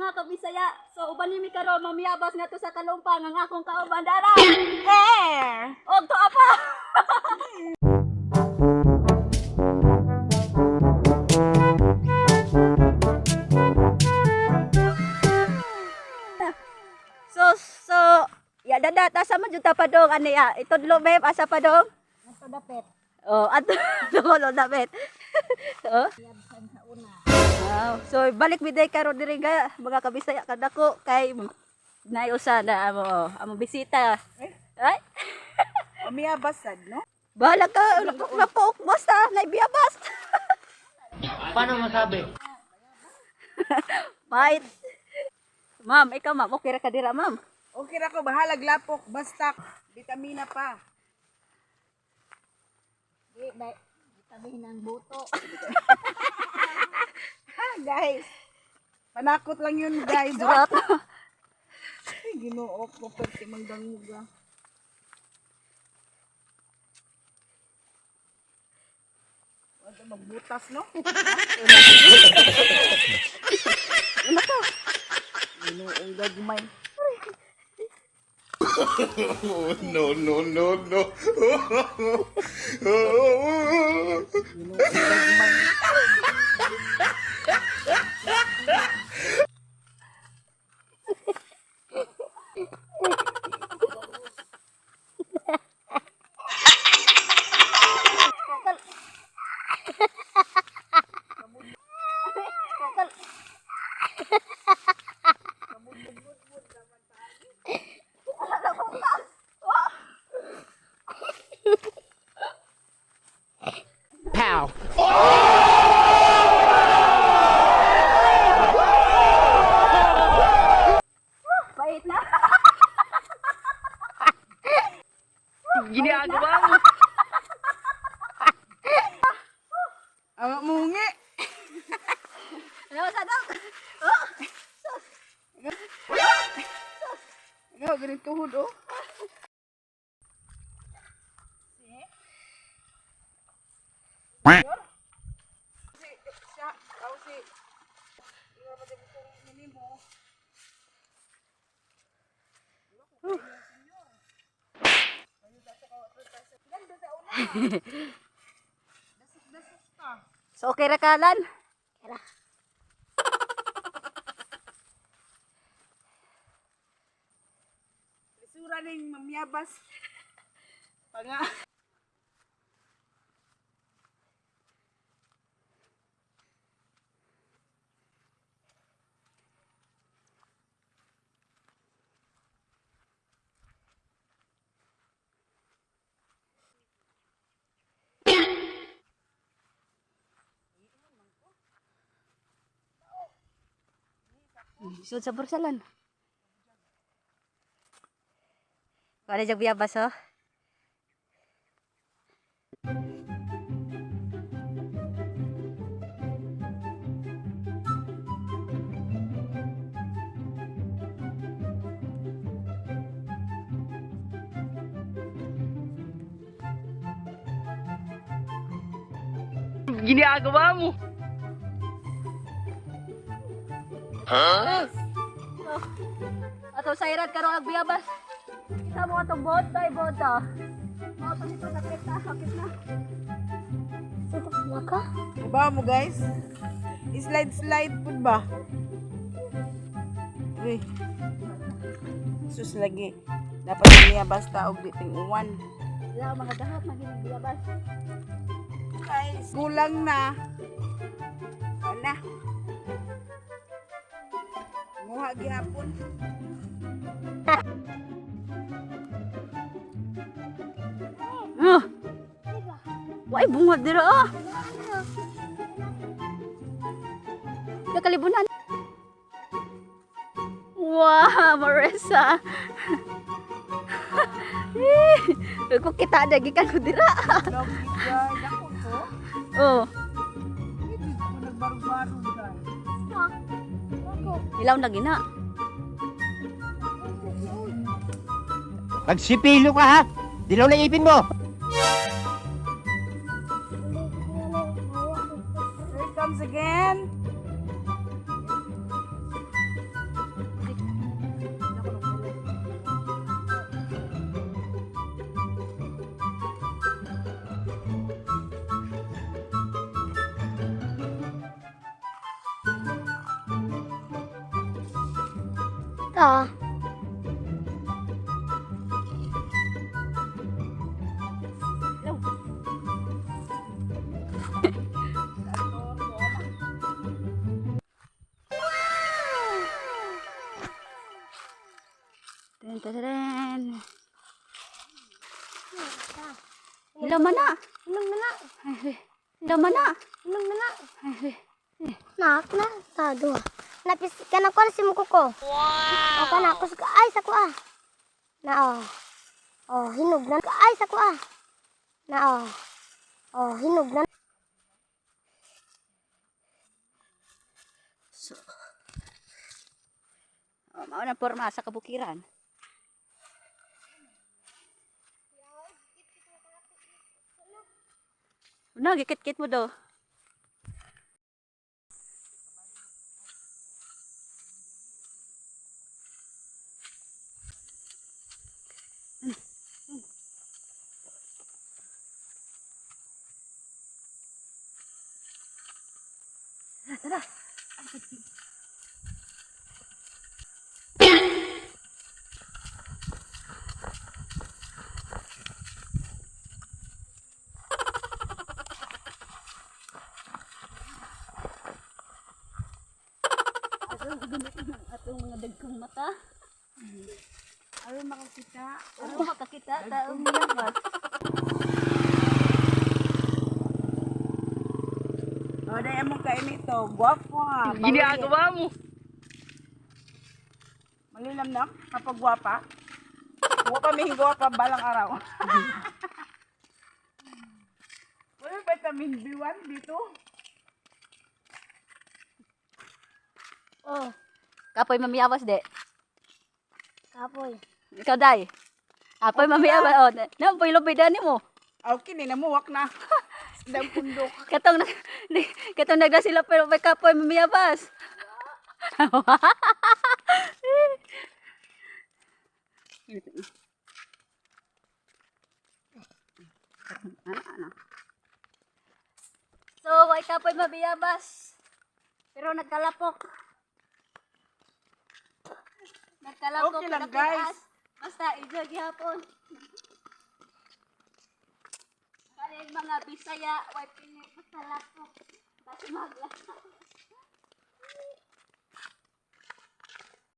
mga kabisaya. So uban nimi karon mamiyabas nga to sa kalumpang ang akong kauban dara. Hair! Og to apa? So ya dada asa man jud ta padong ani ya. Itudlo babe asa padong? Ato dapet. Oh, ato lo dapat. Oh. Yabsan sa una. Wow. So balik biday karon diri ga mga kabisaya kadako kay nayusa na amo bisita. Ay. Umiyabas sad, no? Bahala ka napok basta naibiyabas. Paano masabi? Bait. Ma'am, ikaw ma'am, okay ra ka dira ma'am. Okay ra ko, bahalag lapok, basta vitamina pa. Di ba tabihin ng buto. Ha, guys. Panakot lang yun, guys. Surat. Ay, Ginoo ko pwede mangdanguga. Wala magbutas, no? Ginoong gagmay. No, no, no, no. Ginoong gagmay. Pow. Bait na. Ginagawa mo. Awak mungi. Ano sa dok? Oh. Ikaw, ganun tuhod, oh. Siya, ikaw si... Ikaw ba din itong minimo? Ganda sa una. Dasok-dasok ka. So okay ra kalan? Lisura ning mamyabas. Panga. Sud sa bursalan. Wala jag biyabas oh. Ginagawa mo. Yes. Oh. Ato sayran karon ang biyabas. Kita mo atong bot by bot ah. Mo to dito sakit na. Sito maka? Diba mo, guys? Slide pud ba? Uy. Sus lagi. Dapat niya basta og biting uwan. Wala mga dahot maging biyabas. Guys, kulang na. Ana. Muha gihapon. Oh. Wai bunga dira ah. Nakalibunan. Wow, Marissa. Ko kita ada gikan ko dira. Log gid dako ko. Oh, Hindi ko nagbaro-baro guys. ilaw na gina. Magsipilo ka ha. Dilaw na ipin mo. Here it comes again. Ta. Ten, ten, ten. Hilaw man na. Inom na na. Hilaw man na. Inom na na. Nak na sado. Napis ka na ko si muko ko. Wow. O kana ko ay sa ko ah. Na oh. Oh, hinog na ay sa ko ah. Na oh. Oh, hinog na. Oh, mao na porma sa kabukiran. Una, gikit-kit mo do. Atong mga dagkong mata. Ayaw makakita. Ano makakita taong labas. O, dahil mong kainit to. Guwapo ha. Ginagawa mo. Malilam na kapag guwapa. Guwapa may guwapa balang araw. Wala vitamin B1 dito. Oh, Kapoy mamiyawas de. kapoy. Ikaw day. Kapoy mamiyawas. Oh, nampoy lubidan mo. Okay, namuwak na. Dang pundok. Katong nagda sila pero may kapoy mamiyabas. Ano? So, may kapoy mamiyabas. Pero nagkalapok. Nagkalapok. Okay lang, nagpitaas. guys. Basta, enjoy gihapon. Kaya mga Bisaya, way pinip sa lapok. Basta magla.